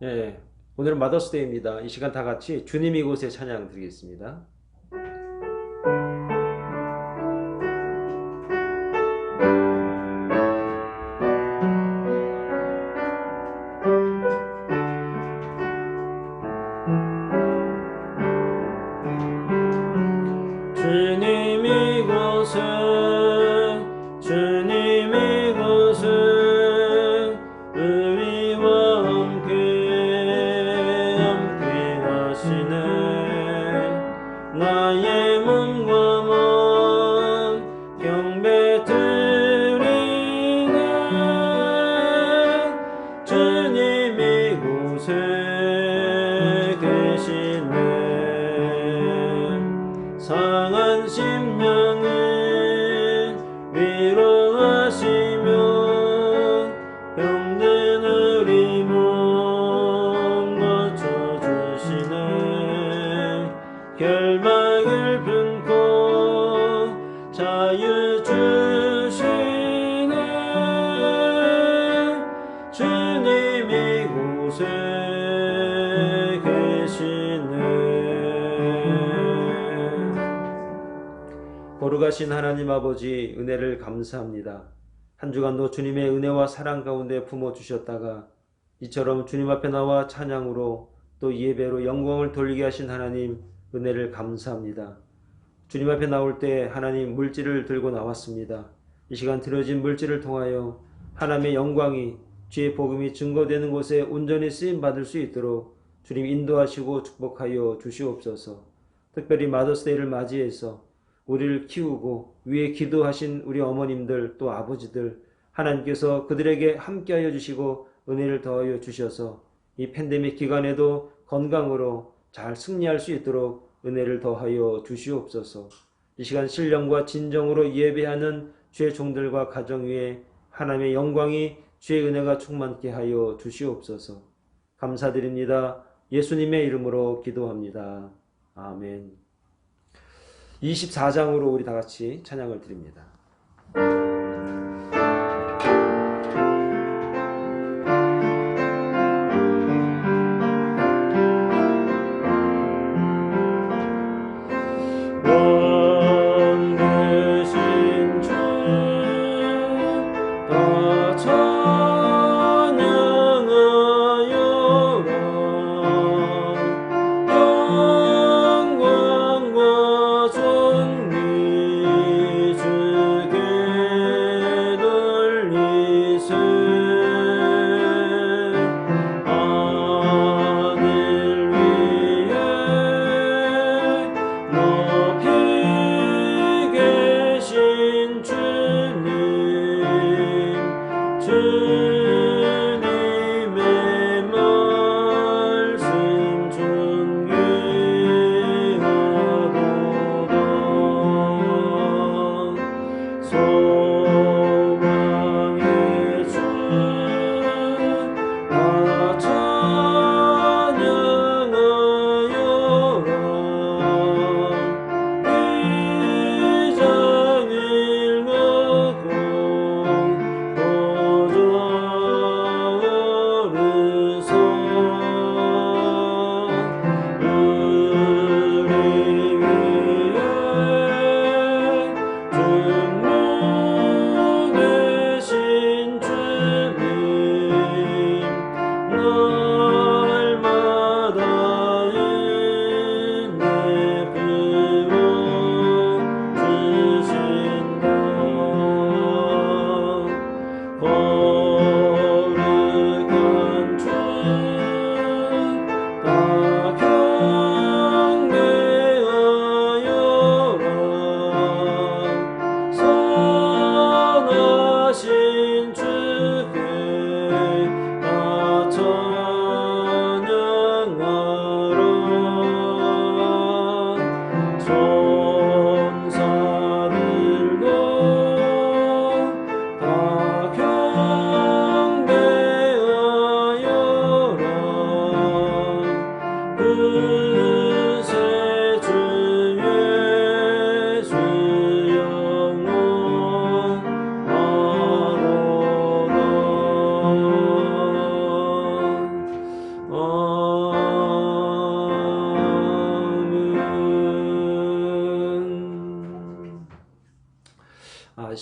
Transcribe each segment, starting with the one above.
예, 오늘은 마더스데이입니다. 이 시간 다 같이 주님 이곳에 찬양 드리겠습니다. 주님 이곳에 주님 이곳에 우리와 함께 하시네. 나의 몸과 마음 경배 드리네. 주님 이곳에 계시네. 상한 심령을 위로하시며 병든 우리 몸 고쳐주시네. 결박을 품고 자유 주시네. 주님 이곳에 계시네. 거룩하신 하나님 아버지, 은혜를 감사합니다. 한 주간도 주님의 은혜와 사랑 가운데 품어주셨다가 이처럼 주님 앞에 나와 찬양으로 또 예배로 영광을 돌리게 하신 하나님, 은혜를 감사합니다. 주님 앞에 나올 때 하나님 물질을 들고 나왔습니다. 이 시간 드려진 물질을 통하여 하나님의 영광이, 주의 복음이 증거되는 곳에 온전히 쓰임 받을 수 있도록 주님 인도하시고 축복하여 주시옵소서. 특별히 마더스데이를 맞이해서 우리를 키우고 위에 기도하신 우리 어머님들 또 아버지들, 하나님께서 그들에게 함께하여 주시고 은혜를 더하여 주셔서 이 팬데믹 기간에도 건강으로 잘 승리할 수 있도록 은혜를 더하여 주시옵소서. 이 시간 신령과 진정으로 예배하는 주의 종들과 가정 위에 하나님의 영광이, 주의 은혜가 충만케 하여 주시옵소서. 감사드립니다. 예수님의 이름으로 기도합니다. 아멘. 24장으로 우리 다 같이 찬양을 드립니다. 원되신 주 다 찬양하여라. 영광과 존귀 주께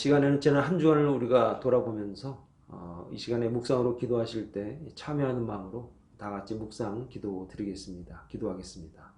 시간에는 지난 한 주간을 우리가 돌아보면서 이 시간에 묵상으로 기도하실 때 참여하는 마음으로 다 같이 묵상 기도 드리겠습니다. 기도하겠습니다.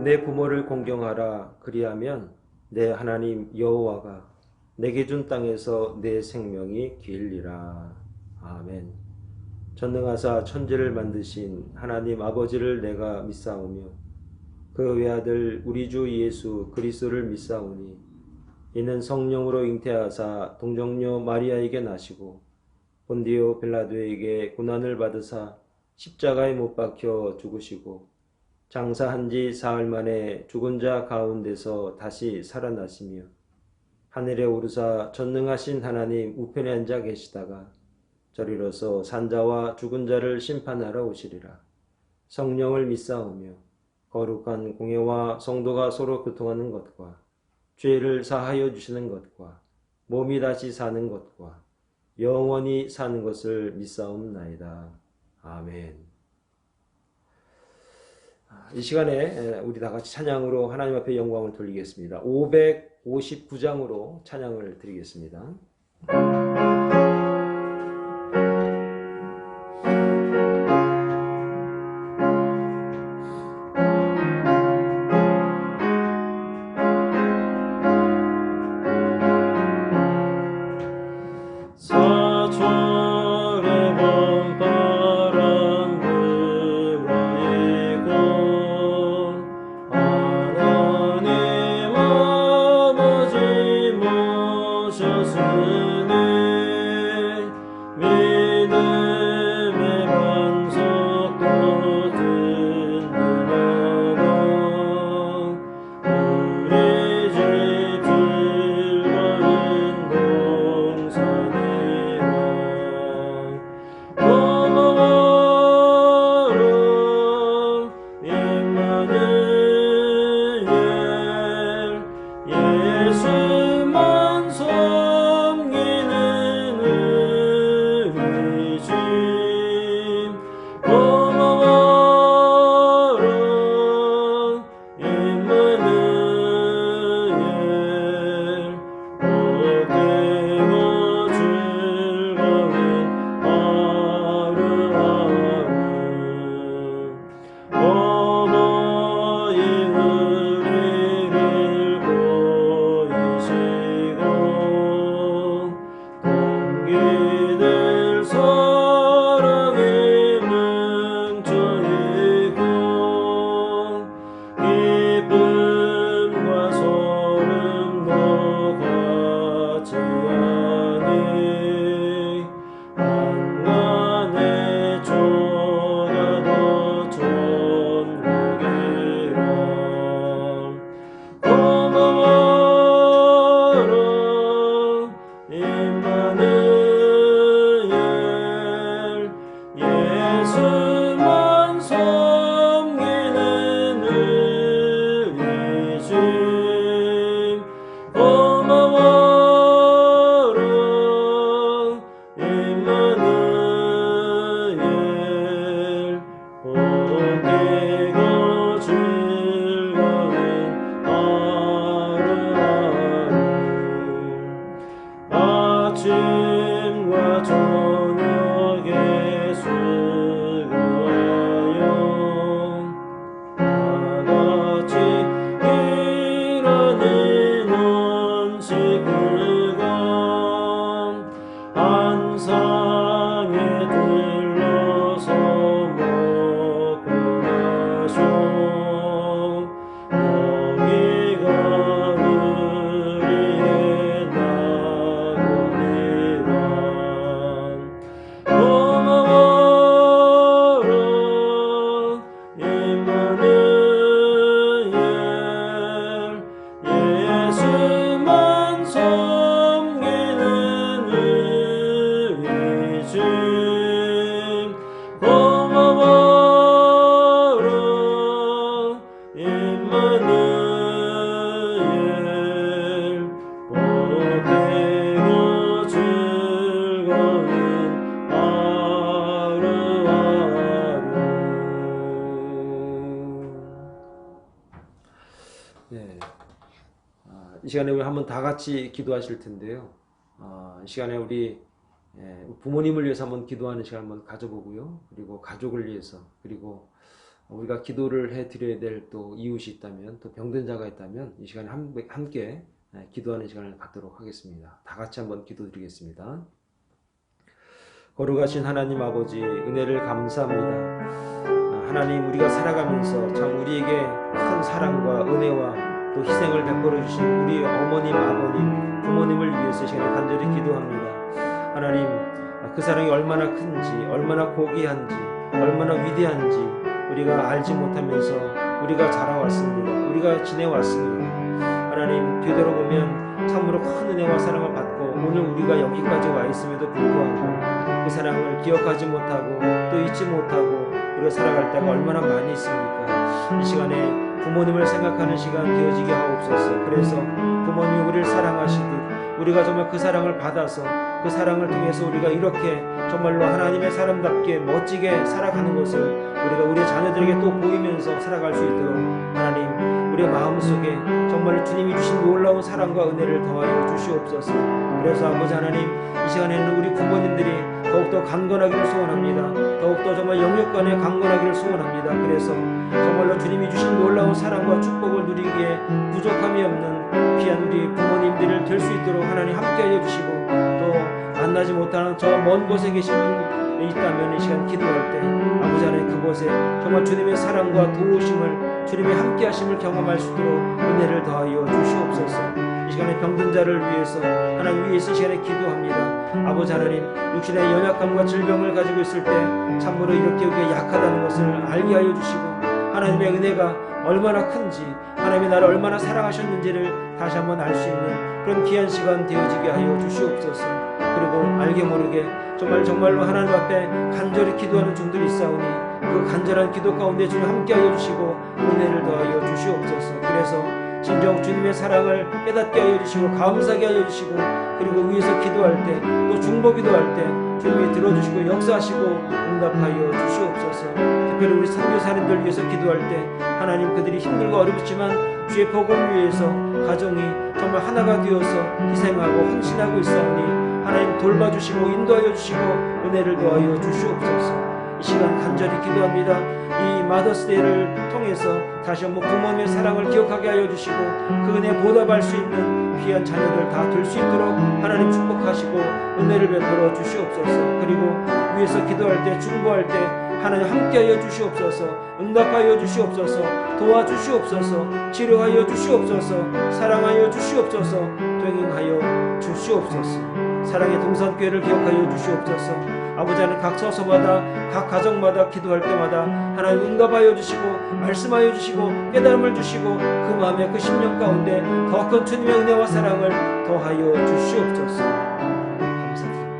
내 부모를 공경하라. 그리하면 내 하나님 여호와가 내게 준 땅에서 내 생명이 길리라. 아멘. 전능하사 천지를 만드신 하나님 아버지를 내가 믿사오며 그 외아들 우리 주 예수 그리스도를 믿사오니 이는 성령으로 잉태하사 동정녀 마리아에게 나시고 본디오 빌라도에게 고난을 받으사 십자가에 못 박혀 죽으시고 장사한 지 사흘 만에 죽은 자 가운데서 다시 살아나시며 하늘에 오르사 전능하신 하나님 우편에 앉아 계시다가 저리로서 산자와 죽은 자를 심판하러 오시리라. 성령을 믿사오며 거룩한 공예와 성도가 서로 교통하는 것과 죄를 사하여 주시는 것과 몸이 다시 사는 것과 영원히 사는 것을 믿사옵나이다. 아멘. 이 시간에 우리 다 같이 찬양으로 하나님 앞에 영광을 돌리겠습니다. 559장으로 찬양을 드리겠습니다. 이 시간에 우리 한번 다 같이 기도하실 텐데요. 이 시간에 우리 부모님을 위해서 한번 기도하는 시간 한번 가져보고요. 그리고 가족을 위해서, 그리고 우리가 기도를 해드려야 될 또 이웃이 있다면, 또 병든 자가 있다면 이 시간에 함께 기도하는 시간을 갖도록 하겠습니다. 다 같이 한번 기도드리겠습니다. 거룩하신 하나님 아버지, 은혜를 감사합니다. 하나님, 우리가 살아가면서 참 우리에게 큰 사랑과 은혜와 또 희생을 베풀어 주신 우리 어머님, 아버님, 부모님을 위해서 이 시간에 간절히 기도합니다. 하나님, 그 사랑이 얼마나 큰지, 얼마나 고귀한지, 얼마나 위대한지 우리가 알지 못하면서 우리가 자라왔습니다. 우리가 지내왔습니다. 하나님, 되돌아보면 참으로 큰 은혜와 사랑을 받고 오늘 우리가 여기까지 와 있음에도 불구하고 그 사랑을 기억하지 못하고 또 잊지 못하고 우리가 살아갈 때가 얼마나 많이 있습니까? 이 시간에 부모님을 생각하는 시간 되어지게 하옵소서. 그래서 부모님이 우리를 사랑하시듯 우리가 정말 그 사랑을 받아서 그 사랑을 통해서 우리가 이렇게 정말로 하나님의 사람답게 멋지게 살아가는 것을 우리가 우리 자녀들에게 또 보이면서 살아갈 수 있도록 하나님, 우리의 마음속에 정말 주님이 주신 놀라운 사랑과 은혜를 더하여 주시옵소서. 그래서 아버지 하나님, 이 시간에는 우리 부모님들이 더욱더 강건하기를 소원합니다. 더욱더 정말 영육간에 강건하기를 소원합니다. 그래서 정말로 주님이 주신 놀라운 사랑과 축복을 누리기에 부족함이 없는 귀한 우리 부모님들을 될 수 있도록 하나님 함께하여 주시고, 또 만나지 못하는 저 먼 곳에 계신 분이 있다면 이 시간 기도할 때 아버지 하나님, 그곳에 정말 주님의 사랑과 도우심을, 주님의 함께하심을 경험할 수 있도록 은혜를 더하여 주시옵소서. 이 시간에 병든 자를 위해서 하나님 위에서 이 시간에 기도합니다. 아버지 하나님, 육신의 연약함과 질병을 가지고 있을 때 참으로 이렇게 우리가 약하다는 것을 알게 하여 주시고, 하나님의 은혜가 얼마나 큰지, 하나님이 나를 얼마나 사랑하셨는지를 다시 한번 알 수 있는 그런 귀한 시간 되어지게 하여 주시옵소서. 그리고 알게 모르게 정말로 하나님 앞에 간절히 기도하는 종들이 있사오니 그 간절한 기도 가운데 주님 함께하여 주시고 은혜를 더하여 주시옵소서. 그래서 진정 주님의 사랑을 깨닫게 하여 주시고 감사하게 하여 주시고, 그리고 위에서 기도할 때 또 중보 기도할 때 주님이 들어주시고 역사하시고 응답하여 주시옵소서. 특별히 우리 선교사님들 위해서 기도할 때 하나님, 그들이 힘들고 어렵지만 주의 복음을 위해서 가정이 정말 하나가 되어서 희생하고 헌신하고 있사오니 하나님 돌봐주시고 인도하여 주시고 은혜를 더하여 주시옵소서. 이 시간 간절히 기도합니다. 이 마더스데이를 통해서 다시 한번 부모님의 사랑을 기억하게 하여 주시고 그 은혜에 보답할 수 있는 귀한 자녀들 다 될 수 있도록 하나님 축복하시고 은혜를 베풀어 주시옵소서. 그리고 위에서 기도할 때 중보할 때 하나님 함께하여 주시옵소서. 응답하여 주시옵소서. 도와주시옵소서. 치료하여 주시옵소서. 사랑하여 주시옵소서. 동행하여 주시옵소서. 사랑의 동산교회를 기억하여 주시옵소서. 아버지 하나님, 각 처소마다 각 가정마다 기도할 때마다 하나님 응답하여 주시고 말씀하여 주시고 깨달음을 주시고 그 마음에 그 심령 가운데 더 큰 주님의 은혜와 사랑을 더하여 주시옵소서. 감사드립니다.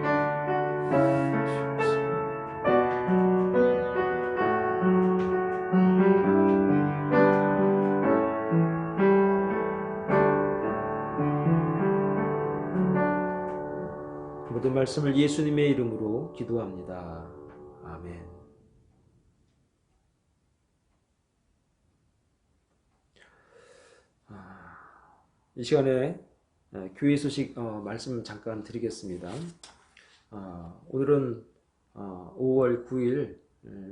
모든 말씀을 예수님의 이름으로 기도합니다. 아멘. 이 시간에 교회 소식 말씀 잠깐 드리겠습니다. 오늘은 5월 9일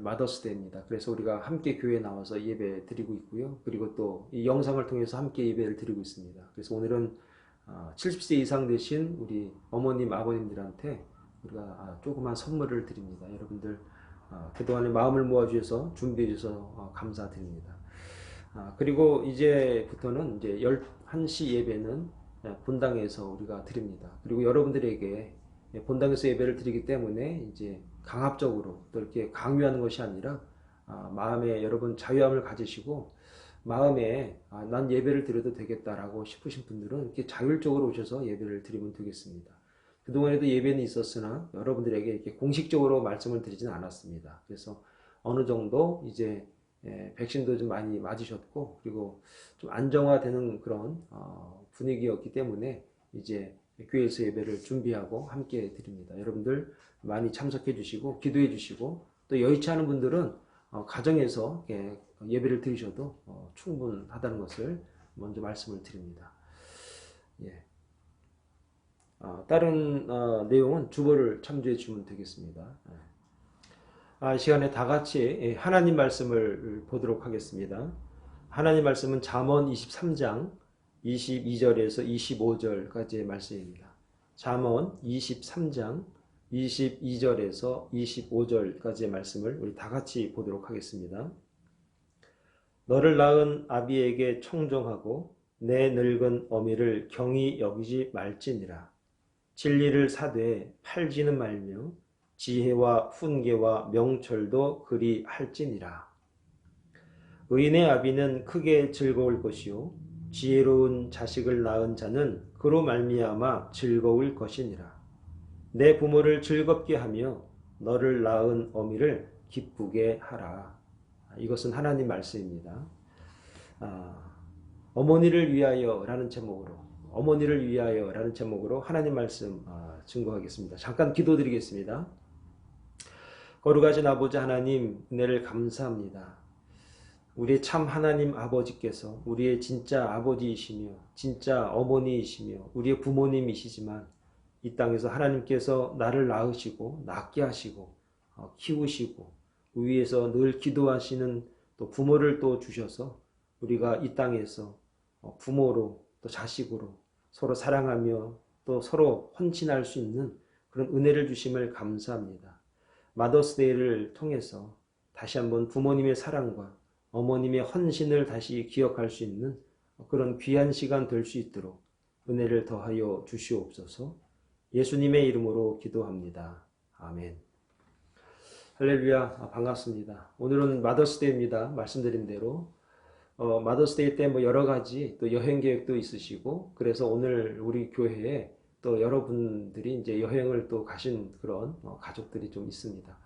마더스데이입니다. 그래서 우리가 함께 교회에 나와서 예배 드리고 있고요. 그리고 또 이 영상을 통해서 함께 예배를 드리고 있습니다. 그래서 오늘은 70세 이상 되신 우리 어머님, 아버님들한테 우리가 조그만 선물을 드립니다. 여러분들 그동안에 마음을 모아주셔서 준비해 주셔서 감사드립니다. 그리고 이제부터는 이제 11시 예배는 본당에서 우리가 드립니다. 그리고 여러분들에게 본당에서 예배를 드리기 때문에 이제 강압적으로 또 이렇게 강요하는 것이 아니라 마음에 여러분 자유함을 가지시고 마음에 난 예배를 드려도 되겠다라고 싶으신 분들은 이렇게 자율적으로 오셔서 예배를 드리면 되겠습니다. 그동안에도 예배는 있었으나 여러분들에게 이렇게 공식적으로 말씀을 드리진 않았습니다. 그래서 어느 정도 이제 백신도 좀 많이 맞으셨고 그리고 좀 안정화되는 그런 분위기였기 때문에 이제 교회에서 예배를 준비하고 함께 드립니다. 여러분들 많이 참석해 주시고 기도해 주시고 또 여의치 않은 분들은 가정에서 예배를 드리셔도 충분하다는 것을 먼저 말씀을 드립니다. 예. 다른 내용은 주보를 참조해 주면 되겠습니다. 이 시간에 다 같이 하나님 말씀을 보도록 하겠습니다. 하나님 말씀은 잠언 23장 22절에서 25절까지의 말씀입니다. 잠언 23장 22절에서 25절까지의 말씀을 우리 다 같이 보도록 하겠습니다. 너를 낳은 아비에게 청종하고 내 늙은 어미를 경히 여기지 말지니라. 진리를 사되 팔지는 말며 지혜와 훈계와 명철도 그리 할지니라. 의인의 아비는 크게 즐거울 것이요 지혜로운 자식을 낳은 자는 그로 말미암아 즐거울 것이니라. 내 부모를 즐겁게 하며 너를 낳은 어미를 기쁘게 하라. 이것은 하나님 말씀입니다. 어머니를 위하여라는 제목으로 어머니를 위하여라는 제목으로 하나님 말씀 증거하겠습니다. 잠깐 기도드리겠습니다. 거룩하신 아버지 하나님, 은혜를 감사합니다. 우리의 참 하나님 아버지께서 우리의 진짜 아버지이시며 진짜 어머니이시며 우리의 부모님이시지만 이 땅에서 하나님께서 나를 낳으시고 낳게 하시고 키우시고 위에서 늘 기도하시는 또 부모를 또 주셔서 우리가 이 땅에서 부모로 또 자식으로 서로 사랑하며 또 서로 헌신할 수 있는 그런 은혜를 주심을 감사합니다. 마더스데이를 통해서 다시 한번 부모님의 사랑과 어머님의 헌신을 다시 기억할 수 있는 그런 귀한 시간 될 수 있도록 은혜를 더하여 주시옵소서. 예수님의 이름으로 기도합니다. 아멘. 할렐루야. 반갑습니다. 오늘은 마더스데이입니다. 말씀드린 대로 마더스데이 때 여러 가지 또 여행 계획도 있으시고 그래서 오늘 우리 교회에 또 여러분들이 이제 여행을 또 가신 그런 가족들이 좀 있습니다.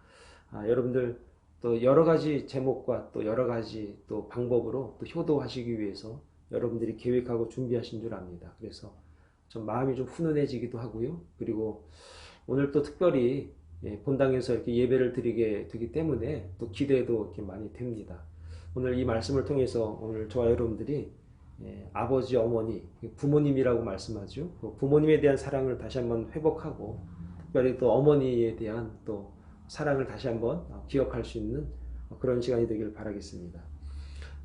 여러분들 또 여러 가지 제목과 또 여러 가지 또 방법으로 또 효도하시기 위해서 여러분들이 계획하고 준비하신 줄 압니다. 그래서 좀 마음이 좀 훈훈해지기도 하고요. 그리고 오늘 또 특별히 본당에서 이렇게 예배를 드리게 되기 때문에 또 기대도 이렇게 많이 됩니다. 오늘 이 말씀을 통해서 오늘 저와 여러분들이 아버지, 어머니, 부모님이라고 말씀하죠. 부모님에 대한 사랑을 다시 한번 회복하고 특별히 또 어머니에 대한 또 사랑을 다시 한번 기억할 수 있는 그런 시간이 되길 바라겠습니다.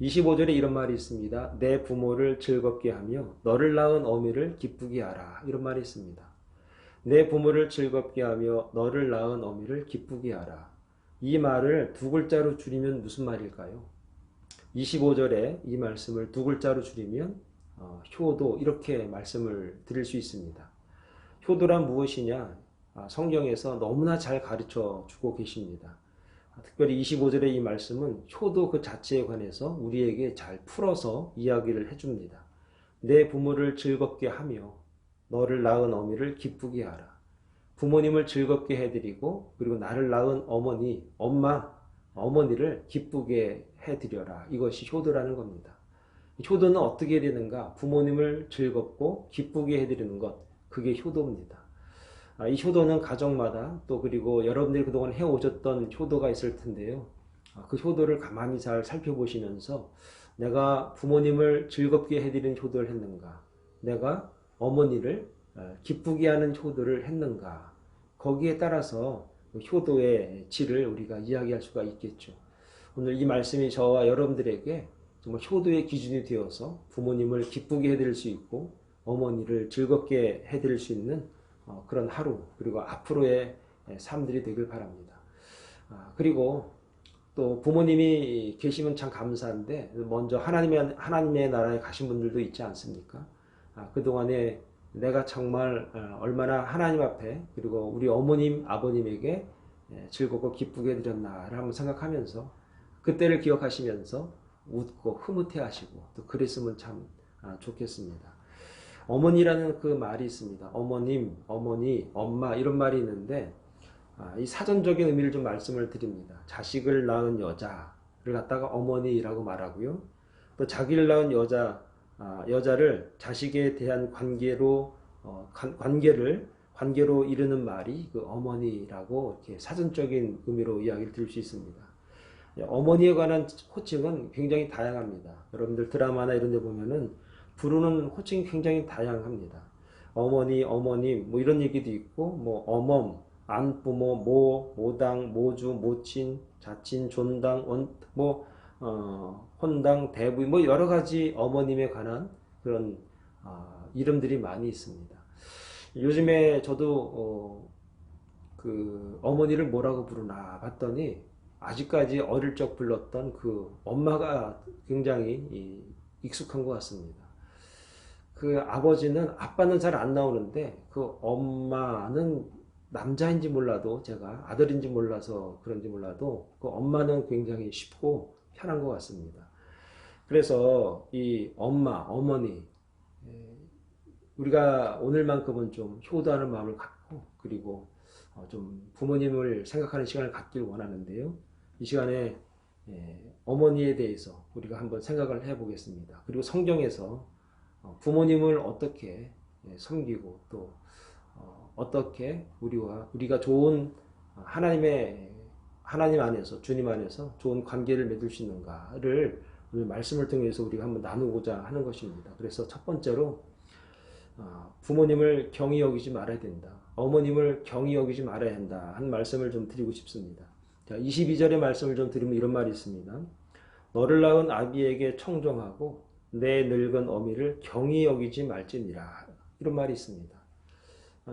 25절에 이런 말이 있습니다. 내 부모를 즐겁게 하며 너를 낳은 어미를 기쁘게 하라. 이런 말이 있습니다. 내 부모를 즐겁게 하며 너를 낳은 어미를 기쁘게 하라. 이 말을 두 글자로 줄이면 무슨 말일까요? 25절에 이 말씀을 두 글자로 줄이면 효도 이렇게 말씀을 드릴 수 있습니다. 효도란 무엇이냐? 성경에서 너무나 잘 가르쳐 주고 계십니다. 특별히 25절의 이 말씀은 효도 그 자체에 관해서 우리에게 잘 풀어서 이야기를 해줍니다. 내 부모를 즐겁게 하며 너를 낳은 어미를 기쁘게 하라. 부모님을 즐겁게 해드리고 그리고 나를 낳은 어머니, 어머니를 기쁘게 해드려라. 이것이 효도라는 겁니다. 효도는 어떻게 되는가? 부모님을 즐겁고 기쁘게 해드리는 것, 그게 효도입니다. 이 효도는 가정마다 또 그리고 여러분들이 그동안 해오셨던 효도가 있을 텐데요. 그 효도를 가만히 잘 살펴보시면서 내가 부모님을 즐겁게 해드리는 효도를 했는가? 내가 어머니를 기쁘게 하는 효도를 했는가? 거기에 따라서 효도의 질을 우리가 이야기할 수가 있겠죠. 오늘 이 말씀이 저와 여러분들에게 정말 효도의 기준이 되어서 부모님을 기쁘게 해드릴 수 있고 어머니를 즐겁게 해드릴 수 있는 그런 하루 그리고 앞으로의 삶들이 되길 바랍니다. 그리고 또 부모님이 계시면 참 감사한데 먼저 하나님의 나라에 가신 분들도 있지 않습니까? 그동안에 내가 정말 얼마나 하나님 앞에 그리고 우리 어머님 아버님에게 즐겁고 기쁘게 해드렸나를 한번 생각하면서 그때를 기억하시면서 웃고 흐뭇해 하시고 또 그랬으면 참 좋겠습니다. 어머니라는 그 말이 있습니다. 어머님, 어머니, 엄마 이런 말이 있는데 이 사전적인 의미를 좀 말씀을 드립니다. 자식을 낳은 여자를 갖다가 어머니라고 말하고요. 또 자기를 낳은 여자를 자식에 대한 관계로 이르는 말이 그 어머니라고 이렇게 사전적인 의미로 이야기를 드릴 수 있습니다. 어머니에 관한 호칭은 굉장히 다양합니다. 여러분들 드라마나 이런 데 보면은 부르는 호칭이 굉장히 다양합니다. 어머니, 어머님 뭐 이런 얘기도 있고 뭐 어멈, 안부모, 모당, 모주, 모친, 자친, 존당, 혼당, 대부 뭐 여러 가지 어머님에 관한 그런 이름들이 많이 있습니다. 요즘에 저도 그 어머니를 뭐라고 부르나 봤더니 아직까지 어릴 적 불렀던 그 엄마가 굉장히 익숙한 것 같습니다. 그 아버지는 아빠는 잘 안 나오는데 그 엄마는 남자인지 몰라도 제가 아들인지 몰라서 그런지 몰라도 그 엄마는 굉장히 쉽고 편한 것 같습니다. 그래서 이 엄마, 어머니 우리가 오늘만큼은 좀 효도하는 마음을 갖고 그리고 좀 부모님을 생각하는 시간을 갖기를 원하는데요. 이 시간에 어머니에 대해서 우리가 한번 생각을 해보겠습니다. 그리고 성경에서 부모님을 어떻게 섬기고 또 어떻게 우리가 좋은 하나님 안에서 주님 안에서 좋은 관계를 맺을 수 있는가를 오늘 말씀을 통해서 우리가 한번 나누고자 하는 것입니다. 그래서 첫 번째로 부모님을 경히 여기지 말아야 된다. 어머님을 경히 여기지 말아야 한다. 한 말씀을 좀 드리고 싶습니다. 자, 22절의 말씀을 좀 드리면 이런 말이 있습니다. 너를 낳은 아비에게 청종하고 내 늙은 어미를 경히 여기지 말지니라. 이런 말이 있습니다.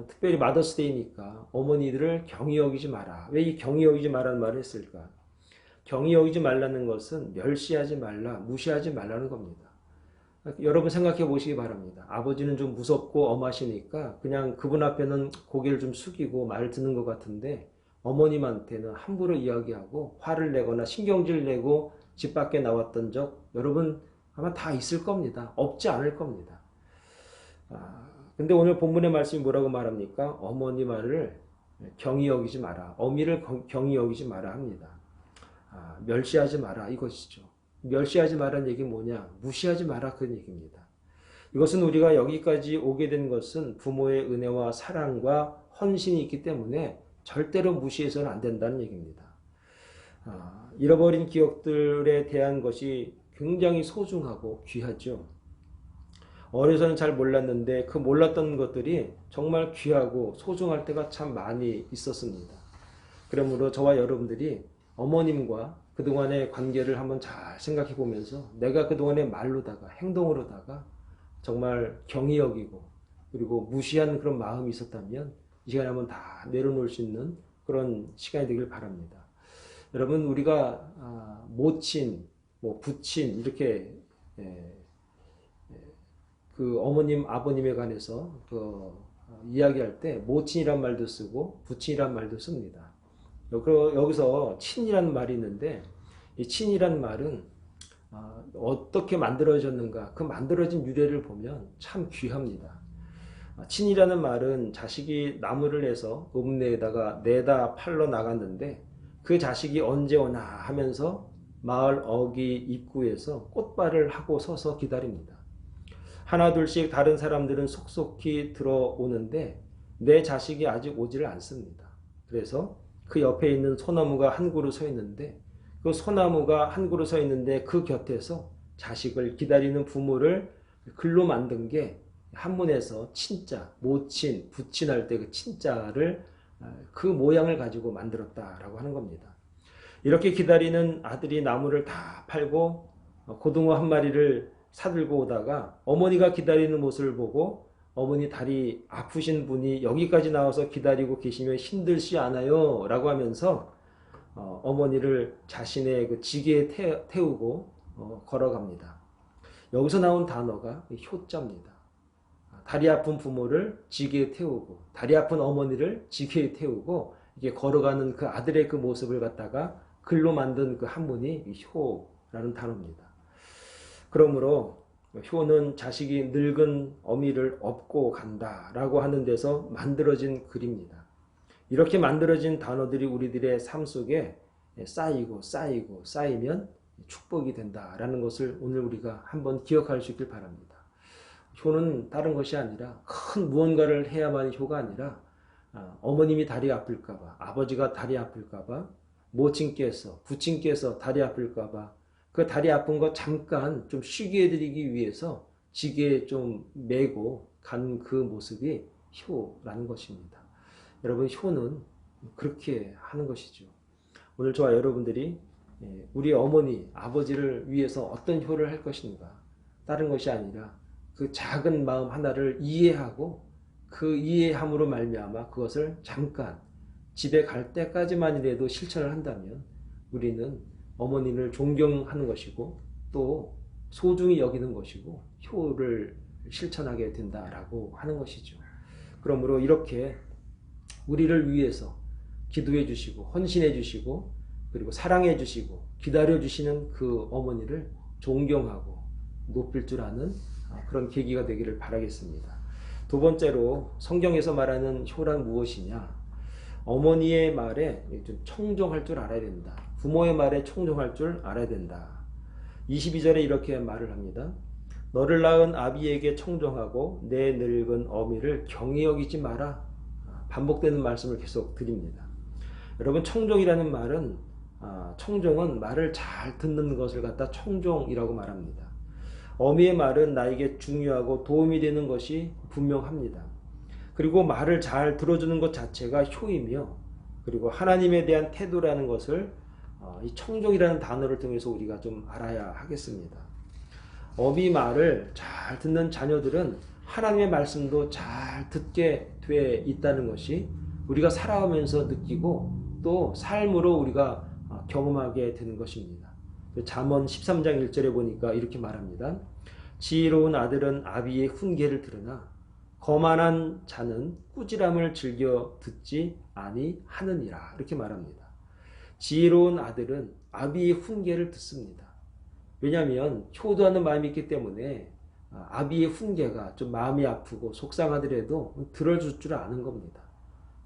특별히 마더스데이니까 어머니들을 경히 여기지 마라. 왜 이 경히 여기지 말라는 말을 했을까? 경히 여기지 말라는 것은 멸시하지 말라, 무시하지 말라는 겁니다. 여러분 생각해 보시기 바랍니다. 아버지는 좀 무섭고 엄하시니까 그냥 그분 앞에는 고개를 좀 숙이고 말을 듣는 것 같은데 어머님한테는 함부로 이야기하고 화를 내거나 신경질 내고 집 밖에 나왔던 적 여러분 아마 다 있을 겁니다. 없지 않을 겁니다. 근데 오늘 본문의 말씀이 뭐라고 말합니까? 어머니 말을 경히 여기지 마라. 어미를 경히 여기지 마라 합니다. 멸시하지 마라 이것이죠. 멸시하지 마라는 얘기는 뭐냐? 무시하지 마라 그런 얘기입니다. 이것은 우리가 여기까지 오게 된 것은 부모의 은혜와 사랑과 헌신이 있기 때문에 절대로 무시해서는 안 된다는 얘기입니다. 잃어버린 기억들에 대한 것이 굉장히 소중하고 귀하죠. 어려서는 잘 몰랐는데 그 몰랐던 것들이 정말 귀하고 소중할 때가 참 많이 있었습니다. 그러므로 저와 여러분들이 어머님과 그동안의 관계를 한번 잘 생각해 보면서 내가 그동안의 말로다가 행동으로다가 정말 경히 여기고 그리고 무시한 그런 마음이 있었다면 이 시간에 한번 다 내려놓을 수 있는 그런 시간이 되길 바랍니다. 여러분 우리가 모친, 부친 이렇게 그 어머님, 아버님에 관해서 이야기할 때 모친이란 말도 쓰고 부친이란 말도 씁니다. 여기서 친이라는 말이 있는데 이 친이라는 말은 어떻게 만들어졌는가 그 만들어진 유래를 보면 참 귀합니다. 친이라는 말은 자식이 나무를 해서 읍내에다가 내다 팔러 나갔는데 그 자식이 언제 오나 하면서 마을 어귀 입구에서 꽃발을 하고 서서 기다립니다. 하나 둘씩 다른 사람들은 속속히 들어오는데 내 자식이 아직 오지를 않습니다. 그래서 그 옆에 있는 소나무가 한 그루 서 있는데 그 소나무가 한 그루 서 있는데 그 곁에서 자식을 기다리는 부모를 글로 만든 게 한문에서 친자, 모친, 부친할 때 그 친자를 그 모양을 가지고 만들었다라고 하는 겁니다. 이렇게 기다리는 아들이 나무를 다 팔고 고등어 한 마리를 사들고 오다가 어머니가 기다리는 모습을 보고 어머니 다리 아프신 분이 여기까지 나와서 기다리고 계시면 힘들지 않아요? 라고 하면서 어머니를 자신의 그 지게에 태우고 걸어갑니다. 여기서 나온 단어가 효자입니다. 다리 아픈 부모를 지게에 태우고 다리 아픈 어머니를 지게에 태우고 이게 걸어가는 그 아들의 그 모습을 갖다가 글로 만든 그 한문이 효라는 단어입니다. 그러므로 효는 자식이 늙은 어미를 업고 간다라고 하는 데서 만들어진 글입니다. 이렇게 만들어진 단어들이 우리들의 삶 속에 쌓이면 축복이 된다라는 것을 오늘 우리가 한번 기억할 수 있길 바랍니다. 효는 다른 것이 아니라 큰 무언가를 해야만 효가 아니라 어머님이 다리 아플까봐 아버지가 다리 아플까봐 모친께서 부친께서 다리 아플까봐 그 다리 아픈 거 잠깐 좀 쉬게 해드리기 위해서 지게에 좀 메고 간 그 모습이 효라는 것입니다. 여러분, 효는 그렇게 하는 것이죠. 오늘 저와 여러분들이 우리 어머니, 아버지를 위해서 어떤 효를 할 것인가, 다른 것이 아니라 그 작은 마음 하나를 이해하고 그 이해함으로 말미암아 그것을 잠깐 집에 갈 때까지만이라도 실천을 한다면 우리는 어머니를 존경하는 것이고 또 소중히 여기는 것이고 효를 실천하게 된다라고 하는 것이죠. 그러므로 이렇게 우리를 위해서 기도해 주시고 헌신해 주시고 그리고 사랑해 주시고 기다려 주시는 그 어머니를 존경하고 높일 줄 아는 그런 계기가 되기를 바라겠습니다. 두 번째로 성경에서 말하는 효란 무엇이냐? 어머니의 말에 좀 청종할 줄 알아야 된다. 부모의 말에 청종할 줄 알아야 된다. 22절에 이렇게 말을 합니다. 너를 낳은 아비에게 청종하고 내 늙은 어미를 경히 여기지 마라. 반복되는 말씀을 계속 드립니다. 여러분, 청종이라는 말은 청종은 말을 잘 듣는 것을 갖다 청종이라고 말합니다. 어미의 말은 나에게 중요하고 도움이 되는 것이 분명합니다. 그리고 말을 잘 들어주는 것 자체가 효이며 그리고 하나님에 대한 태도라는 것을 이 청종이라는 단어를 통해서 우리가 좀 알아야 하겠습니다. 어미 말을 잘 듣는 자녀들은 하나님의 말씀도 잘 듣게 돼 있다는 것이 우리가 살아오면서 느끼고 또 삶으로 우리가 경험하게 되는 것입니다. 잠언 13장 1절에 보니까 이렇게 말합니다. 지혜로운 아들은 아비의 훈계를 들으나 거만한 자는 꾸지람을 즐겨 듣지 아니하느니라. 이렇게 말합니다. 지혜로운 아들은 아비의 훈계를 듣습니다. 왜냐하면 효도하는 마음이 있기 때문에 아비의 훈계가 좀 마음이 아프고 속상하더라도 들어줄 줄 아는 겁니다.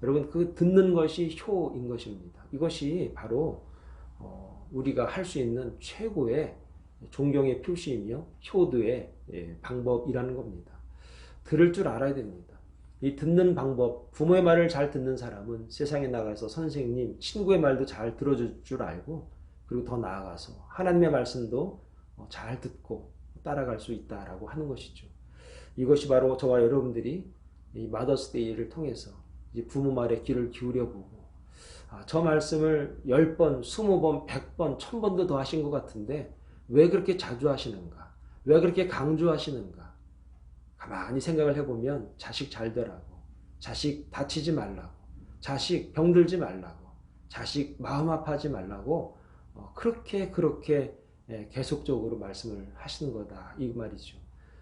여러분, 그 듣는 것이 효인 것입니다. 이것이 바로 우리가 할 수 있는 최고의 존경의 표시이며 효도의 방법이라는 겁니다. 들을 줄 알아야 됩니다. 이 듣는 방법, 부모의 말을 잘 듣는 사람은 세상에 나가서 선생님, 친구의 말도 잘 들어줄 줄 알고 그리고 더 나아가서 하나님의 말씀도 잘 듣고 따라갈 수 있다라고 하는 것이죠. 이것이 바로 저와 여러분들이 이 마더스데이를 통해서 이제 부모 말에 귀를 기울여 보고 저 말씀을 10번, 20번, 100번, 1000번도 더 하신 것 같은데 왜 그렇게 자주 하시는가? 왜 그렇게 강조하시는가? 가만히 생각을 해보면 자식 잘 되라고, 자식 다치지 말라고, 자식 병들지 말라고, 자식 마음 아파하지 말라고 그렇게 계속적으로 말씀을 하시는 거다 이 말이죠.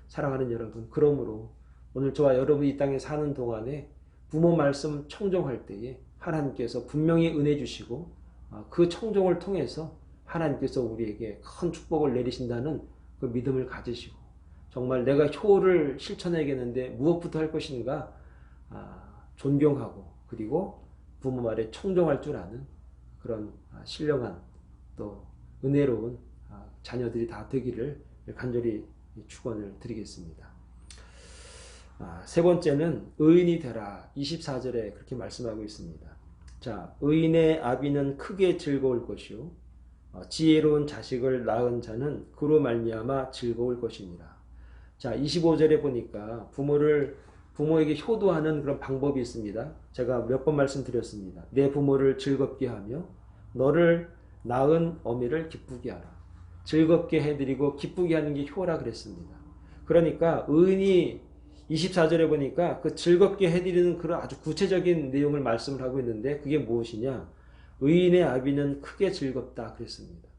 사랑하는 여러분, 그러므로 오늘 저와 여러분이 이 땅에 사는 동안에 부모 말씀 청종할 때에 하나님께서 분명히 은혜 주시고 그 청종을 통해서 하나님께서 우리에게 큰 축복을 내리신다는 그 믿음을 가지시고 정말 내가 효를 실천해야겠는데 무엇부터 할 것인가 존경하고 그리고 부모 말에 청종할 줄 아는 그런 신령한 또 은혜로운 자녀들이 다 되기를 간절히 축원을 드리겠습니다. 세 번째는 의인이 되라. 24절에 그렇게 말씀하고 있습니다. 자, 의인의 아비는 크게 즐거울 것이요 지혜로운 자식을 낳은 자는 그로 말미암아 즐거울 것이니라. 자, 25절에 보니까 부모에게 효도하는 그런 방법이 있습니다. 제가 몇 번 말씀드렸습니다. 내 부모를 즐겁게 하며 너를 낳은 어미를 기쁘게 하라. 즐겁게 해드리고 기쁘게 하는 게 효라 그랬습니다. 그러니까 의인이 24절에 보니까 그 즐겁게 해드리는 그런 아주 구체적인 내용을 말씀을 하고 있는데 그게 무엇이냐? 의인의 아비는 크게 즐겁다 그랬습니다.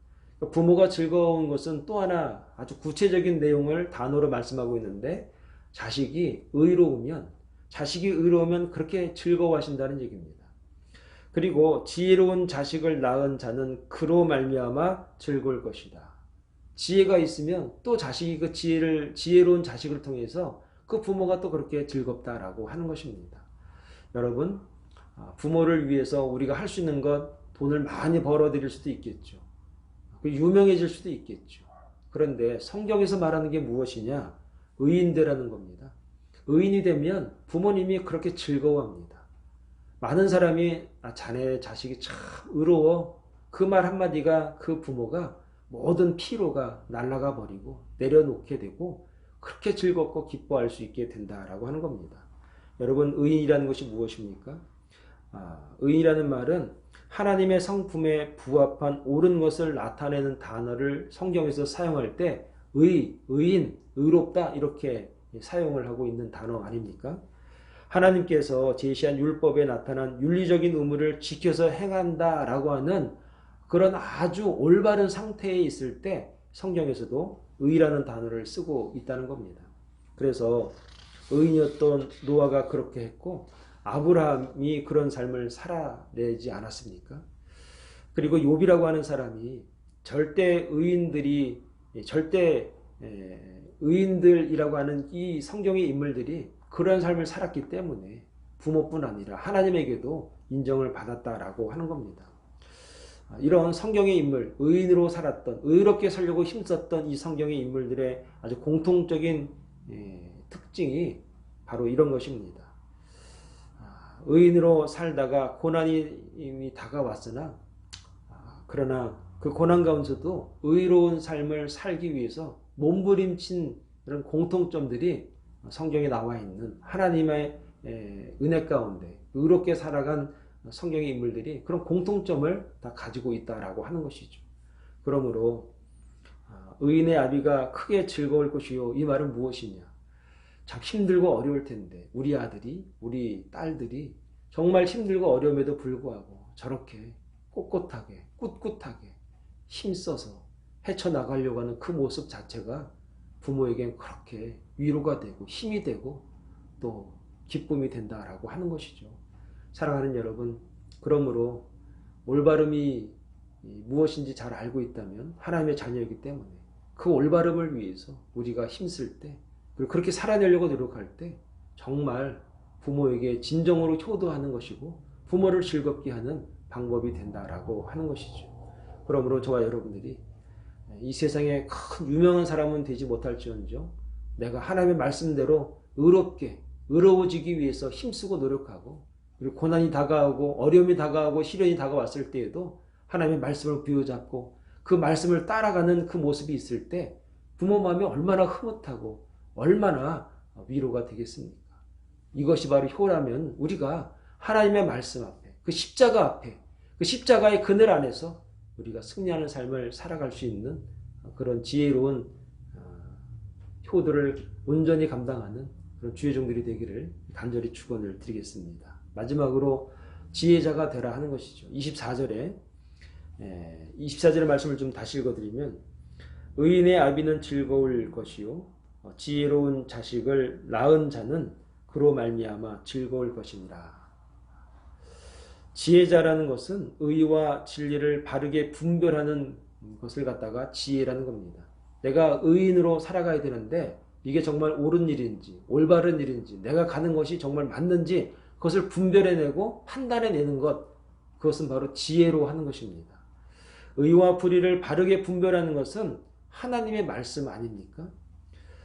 부모가 즐거운 것은 또 하나 아주 구체적인 내용을 단어로 말씀하고 있는데 자식이 의로우면 그렇게 즐거워하신다는 얘기입니다. 그리고 지혜로운 자식을 낳은 자는 그로 말미암아 즐거울 것이다. 지혜가 있으면 또 자식이 그 지혜로운 자식을 통해서 그 부모가 또 그렇게 즐겁다라고 하는 것입니다. 여러분, 부모를 위해서 우리가 할 수 있는 것, 돈을 많이 벌어들일 수도 있겠죠. 유명해질 수도 있겠죠. 그런데 성경에서 말하는 게 무엇이냐? 의인되라는 겁니다. 의인이 되면 부모님이 그렇게 즐거워합니다. 많은 사람이 자네 자식이 참 의로워. 그 말 한마디가 그 부모가 모든 피로가 날아가 버리고 내려놓게 되고 그렇게 즐겁고 기뻐할 수 있게 된다라고 하는 겁니다. 여러분, 의인이라는 것이 무엇입니까? 의인이라는 말은 하나님의 성품에 부합한 옳은 것을 나타내는 단어를 성경에서 사용할 때 의인, 의롭다 이렇게 사용을 하고 있는 단어 아닙니까? 하나님께서 제시한 율법에 나타난 윤리적인 의무를 지켜서 행한다라고 하는 그런 아주 올바른 상태에 있을 때 성경에서도 의라는 단어를 쓰고 있다는 겁니다. 그래서 의인이었던 노아가 그렇게 했고 아브라함이 그런 삶을 살아내지 않았습니까? 그리고 욥이라고 하는 사람이 절대 의인들이라고 하는 이 성경의 인물들이 그런 삶을 살았기 때문에 부모뿐 아니라 하나님에게도 인정을 받았다라고 하는 겁니다. 이런 성경의 인물, 의인으로 살았던, 의롭게 살려고 힘썼던 이 성경의 인물들의 아주 공통적인 특징이 바로 이런 것입니다. 의인으로 살다가 고난이 다가왔으나 그러나 그 고난 가운데서도 의로운 삶을 살기 위해서 몸부림친 이런 공통점들이 성경에 나와 있는 하나님의 은혜 가운데 의롭게 살아간 성경의 인물들이 그런 공통점을 다 가지고 있다라고 하는 것이죠. 그러므로 의인의 아비가 크게 즐거울 것이요. 이 말은 무엇이냐? 참 힘들고 어려울 텐데 우리 아들이, 우리 딸들이 정말 힘들고 어려움에도 불구하고 저렇게 꼿꼿하게, 꿋꿋하게 힘써서 헤쳐나가려고 하는 그 모습 자체가 부모에겐 그렇게 위로가 되고 힘이 되고 또 기쁨이 된다라고 하는 것이죠. 사랑하는 여러분, 그러므로 올바름이 무엇인지 잘 알고 있다면 하나님의 자녀이기 때문에 그 올바름을 위해서 우리가 힘쓸 때 그리고 그렇게 살아내려고 노력할 때 정말 부모에게 진정으로 효도하는 것이고 부모를 즐겁게 하는 방법이 된다라고 하는 것이죠. 그러므로 저와 여러분들이 이 세상에 큰 유명한 사람은 되지 못할지언정 내가 하나님의 말씀대로 의로워지기 위해서 힘쓰고 노력하고 그리고 고난이 다가오고 어려움이 다가오고 시련이 다가왔을 때에도 하나님의 말씀을 부여잡고 그 말씀을 따라가는 그 모습이 있을 때 부모 마음이 얼마나 흐뭇하고 얼마나 위로가 되겠습니까? 이것이 바로 효라면 우리가 하나님의 말씀 앞에 그 십자가 앞에 그 십자가의 그늘 안에서 우리가 승리하는 삶을 살아갈 수 있는 그런 지혜로운 효도를 온전히 감당하는 그런 주의 종들이 되기를 간절히 축원을 드리겠습니다. 마지막으로 지혜자가 되라 하는 것이죠. 24절의 말씀을 좀 다시 읽어드리면 의인의 아비는 즐거울 것이요 지혜로운 자식을 낳은 자는 그로 말미암아 즐거울 것이니라. 지혜자라는 것은 의와 진리를 바르게 분별하는 것을 갖다가 지혜라는 겁니다. 내가 의인으로 살아가야 되는데 이게 정말 옳은 일인지 올바른 일인지 내가 가는 것이 정말 맞는지 그것을 분별해내고 판단해내는 것, 그것은 바로 지혜로 하는 것입니다. 의와 불의를 바르게 분별하는 것은 하나님의 말씀 아닙니까?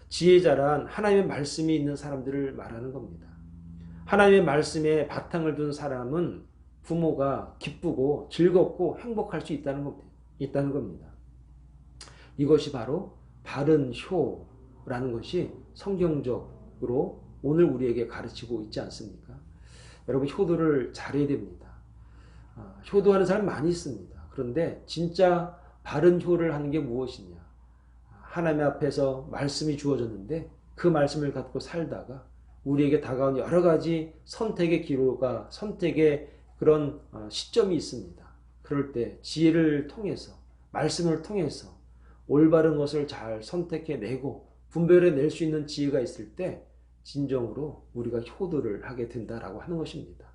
지혜자란 하나님의 말씀이 있는 사람들을 말하는 겁니다. 하나님의 말씀에 바탕을 둔 사람은 부모가 기쁘고 즐겁고 행복할 수 있다는 겁니다. 이것이 바로 바른 효라는 것이 성경적으로 오늘 우리에게 가르치고 있지 않습니까? 여러분, 효도를 잘해야 됩니다. 효도하는 사람 많이 있습니다. 그런데 진짜 바른 효를 하는 게 무엇이냐? 하나님 앞에서 말씀이 주어졌는데 그 말씀을 갖고 살다가 우리에게 다가온 여러 가지 선택의 기로가 선택의 그런 시점이 있습니다. 그럴 때 지혜를 통해서 말씀을 통해서 올바른 것을 잘 선택해내고 분별해낼 수 있는 지혜가 있을 때 진정으로 우리가 효도를 하게 된다라고 하는 것입니다.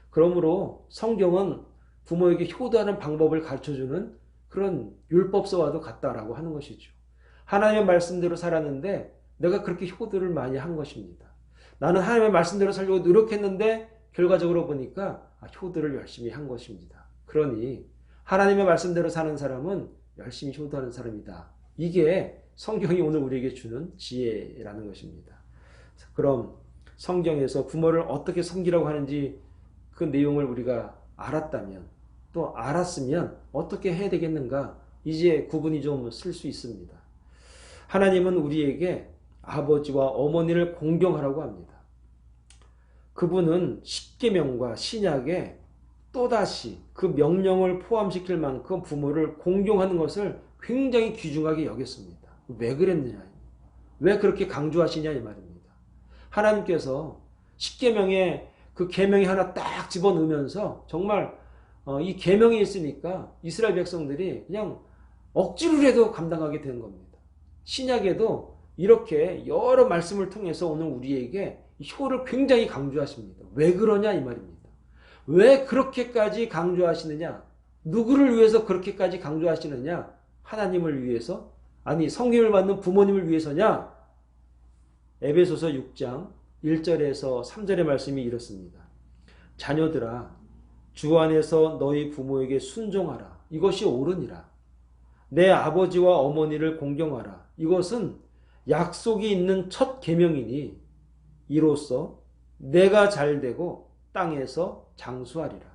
그러므로 성경은 부모에게 효도하는 방법을 가르쳐주는 그런 율법서와도 같다라고 하는 것이죠. 하나님의 말씀대로 살았는데 내가 그렇게 효도를 많이 한 것입니다. 나는 하나님의 말씀대로 살려고 노력했는데 결과적으로 보니까 효도를 열심히 한 것입니다. 그러니 하나님의 말씀대로 사는 사람은 열심히 효도하는 사람이다. 이게 성경이 오늘 우리에게 주는 지혜라는 것입니다. 그럼 성경에서 부모를 어떻게 섬기라고 하는지 그 내용을 우리가 알았다면 또 알았으면 어떻게 해야 되겠는가? 이제 구분이 좀 쓸 수 있습니다. 하나님은 우리에게 아버지와 어머니를 공경하라고 합니다. 그분은 십계명과 신약에 또다시 그 명령을 포함시킬 만큼 부모를 공경하는 것을 굉장히 귀중하게 여겼습니다. 왜 그랬느냐? 왜 그렇게 강조하시냐 이 말입니다. 하나님께서 십계명에 그 계명이 하나 딱 집어넣으면서 정말 이 계명이 있으니까 이스라엘 백성들이 그냥 억지로라도 감당하게 되는 겁니다. 신약에도 이렇게 여러 말씀을 통해서 오늘 우리에게 효를 굉장히 강조하십니다. 왜 그러냐 이 말입니다. 왜 그렇게까지 강조하시느냐? 누구를 위해서 그렇게까지 강조하시느냐? 하나님을 위해서? 아니 성경을 받는 부모님을 위해서냐? 에베소서 6장 1절에서 3절의 말씀이 이렇습니다. 자녀들아 주 안에서 너희 부모에게 순종하라. 이것이 옳으니라. 내 아버지와 어머니를 공경하라. 이것은 약속이 있는 첫 계명이니 이로써 내가 잘되고 땅에서 장수하리라.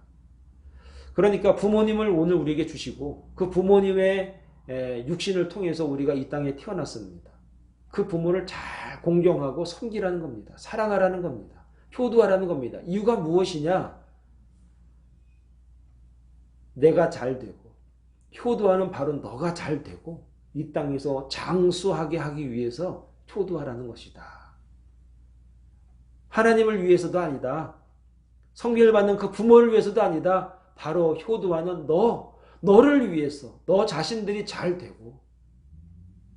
그러니까 부모님을 오늘 우리에게 주시고 그 부모님의 육신을 통해서 우리가 이 땅에 태어났습니다. 그 부모를 잘 공경하고 섬기라는 겁니다. 사랑하라는 겁니다. 효도하라는 겁니다. 이유가 무엇이냐? 내가 잘되고 효도하는 바로 너가 잘되고 이 땅에서 장수하게 하기 위해서 효도하라는 것이다. 하나님을 위해서도 아니다. 성결 받는 그 부모를 위해서도 아니다. 바로 효도하는 너를 위해서 너 자신들이 잘 되고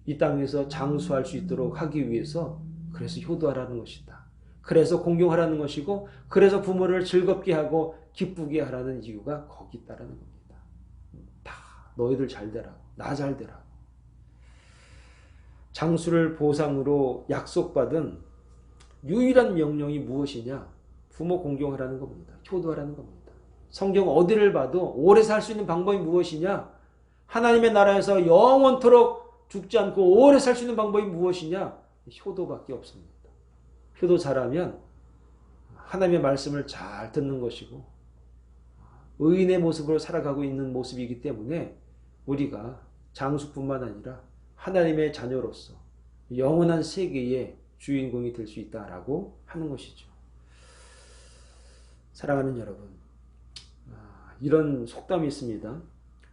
이 땅에서 장수할 수 있도록 하기 위해서 그래서 효도하라는 것이다. 그래서 공경하라는 것이고 그래서 부모를 즐겁게 하고 기쁘게 하라는 이유가 거기 있다라는 겁니다. 다 너희들 잘 되라고 나 잘 되라고. 장수를 보상으로 약속받은 유일한 명령이 무엇이냐? 부모 공경하라는 겁니다. 효도하라는 겁니다. 성경 어디를 봐도 오래 살 수 있는 방법이 무엇이냐? 하나님의 나라에서 영원토록 죽지 않고 오래 살 수 있는 방법이 무엇이냐? 효도밖에 없습니다. 효도 잘하면 하나님의 말씀을 잘 듣는 것이고 의인의 모습으로 살아가고 있는 모습이기 때문에 우리가 장수뿐만 아니라 하나님의 자녀로서 영원한 세계의 주인공이 될 수 있다라고 하는 것이죠. 사랑하는 여러분, 이런 속담이 있습니다.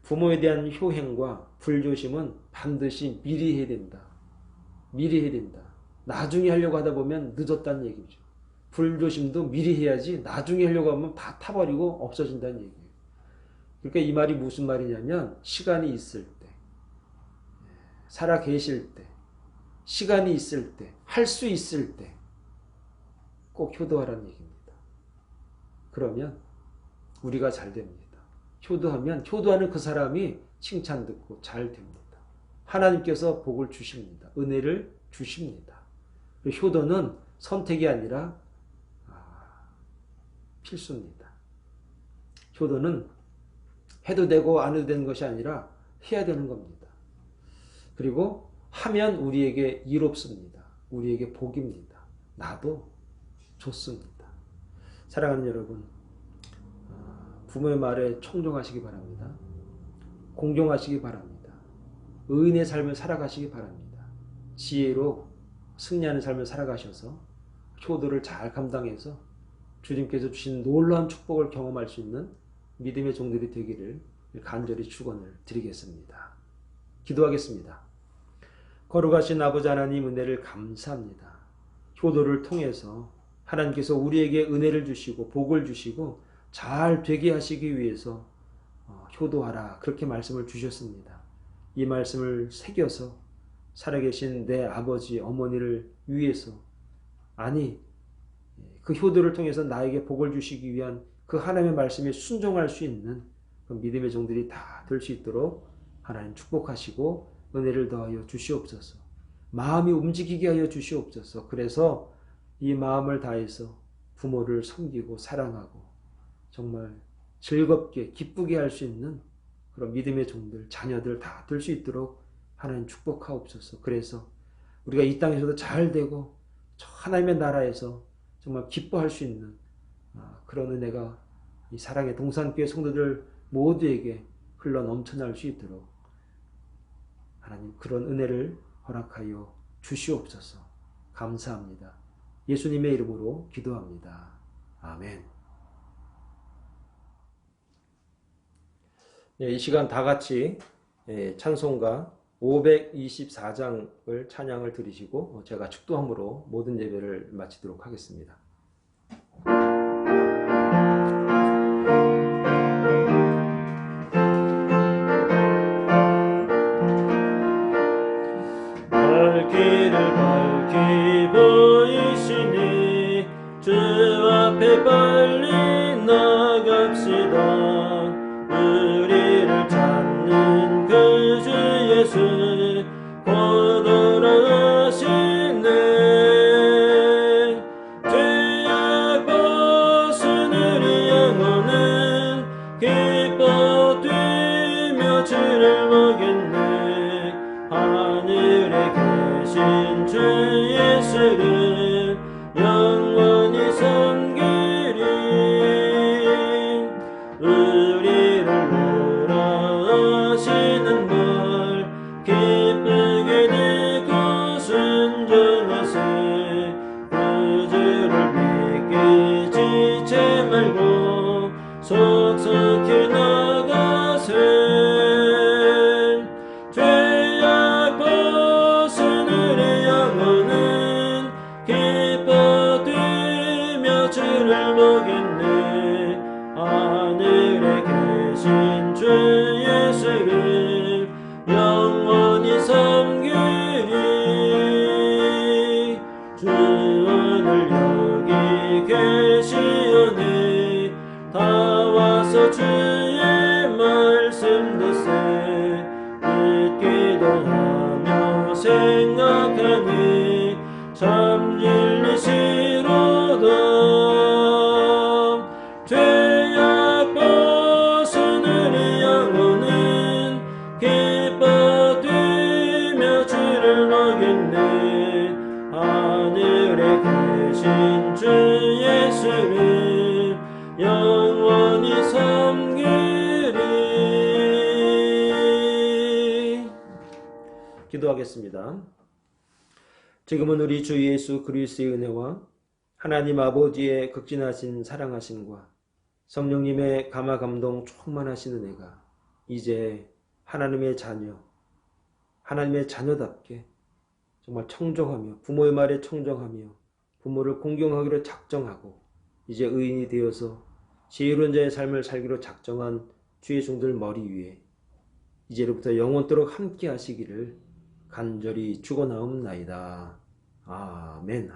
부모에 대한 효행과 불조심은 반드시 미리 해야 된다. 미리 해야 된다. 나중에 하려고 하다 보면 늦었다는 얘기죠. 불조심도 미리 해야지 나중에 하려고 하면 다 타버리고 없어진다는 얘기예요. 그러니까 이 말이 무슨 말이냐면 시간이 있을 때, 살아 계실 때, 시간이 있을 때, 할 수 있을 때 꼭 효도하라는 얘기입니다. 그러면 우리가 잘 됩니다. 효도하면 효도하는 그 사람이 칭찬 듣고 잘 됩니다. 하나님께서 복을 주십니다. 은혜를 주십니다. 효도는 선택이 아니라 필수입니다. 효도는 해도 되고 안 해도 되는 것이 아니라 해야 되는 겁니다. 그리고 하면 우리에게 이롭습니다. 우리에게 복입니다. 나도 좋습니다. 사랑하는 여러분, 부모의 말에 청종하시기 바랍니다. 공경하시기 바랍니다. 의인의 삶을 살아가시기 바랍니다. 지혜로 승리하는 삶을 살아가셔서 효도를 잘 감당해서 주님께서 주신 놀라운 축복을 경험할 수 있는 믿음의 종들이 되기를 간절히 축원을 드리겠습니다. 기도하겠습니다. 거룩하신 아버지 하나님 은혜를 감사합니다. 효도를 통해서 하나님께서 우리에게 은혜를 주시고 복을 주시고 잘 되게 하시기 위해서 효도하라 그렇게 말씀을 주셨습니다. 이 말씀을 새겨서 살아계신 내 아버지 어머니를 위해서 아니 그 효도를 통해서 나에게 복을 주시기 위한 그 하나님의 말씀에 순종할 수 있는 그 믿음의 종들이 다 될 수 있도록 하나님 축복하시고 은혜를 더하여 주시옵소서. 마음이 움직이게 하여 주시옵소서. 그래서 이 마음을 다해서 부모를 섬기고 사랑하고 정말 즐겁게 기쁘게 할 수 있는 그런 믿음의 종들, 자녀들 다 될 수 있도록 하나님 축복하옵소서. 그래서 우리가 이 땅에서도 잘 되고 하나님의 나라에서 정말 기뻐할 수 있는 그런 은혜가 이 사랑의 동산교회 성도들 모두에게 흘러 넘쳐날 수 있도록 하나님 그런 은혜를 허락하여 주시옵소서. 감사합니다. 예수님의 이름으로 기도합니다. 아멘. 이 시간 다 같이 찬송가 524장을 찬양을 드리시고 제가 축도함으로 모든 예배를 마치도록 하겠습니다. 갈 길을 밝히 보이시니 주 앞에 빨리 나갑시다. 우리를 찾는 그 주 예수 곧 돌아오시네. 죄악 벗은 우리 영혼은 기뻐 뛰며 주를 보겠네. 하늘에 계신 주 예수를 영원히 섬기리. 우리를 돌아오시는 날 기쁘게 되고 순종하세. 그 주를 믿기 지체 말고 속속히 나가세. 죄악 벗은 우리 영혼은 기뻐 뛰며 주를 보겠네. 하늘에 계신 주 예수를 영원히 섬기리. 주 오늘 여기 계시오니 다 와서 주의 말씀 듣세. 듣기도 하며 생각하니 참 진리시로다. 죄악 벗은 우리 영혼은 기뻐 뛰며 주를 보겠네. 하늘에 계신 주 예수를 영원히 섬기리. 기도하겠습니다. 지금은 우리 주 예수 그리스도의 은혜와 하나님 아버지의 극진하신 사랑하심과 성령님의 감화감동 충만하신 은혜가 이제 하나님의 자녀답게 정말 청정하며 부모의 말에 청정하며 부모를 공경하기로 작정하고 이제 의인이 되어서 지혜로운 자의 삶을 살기로 작정한 주의 종들 머리 위에 이제로부터 영원토록 함께 하시기를 간절히 축원하옵나이다. 아멘.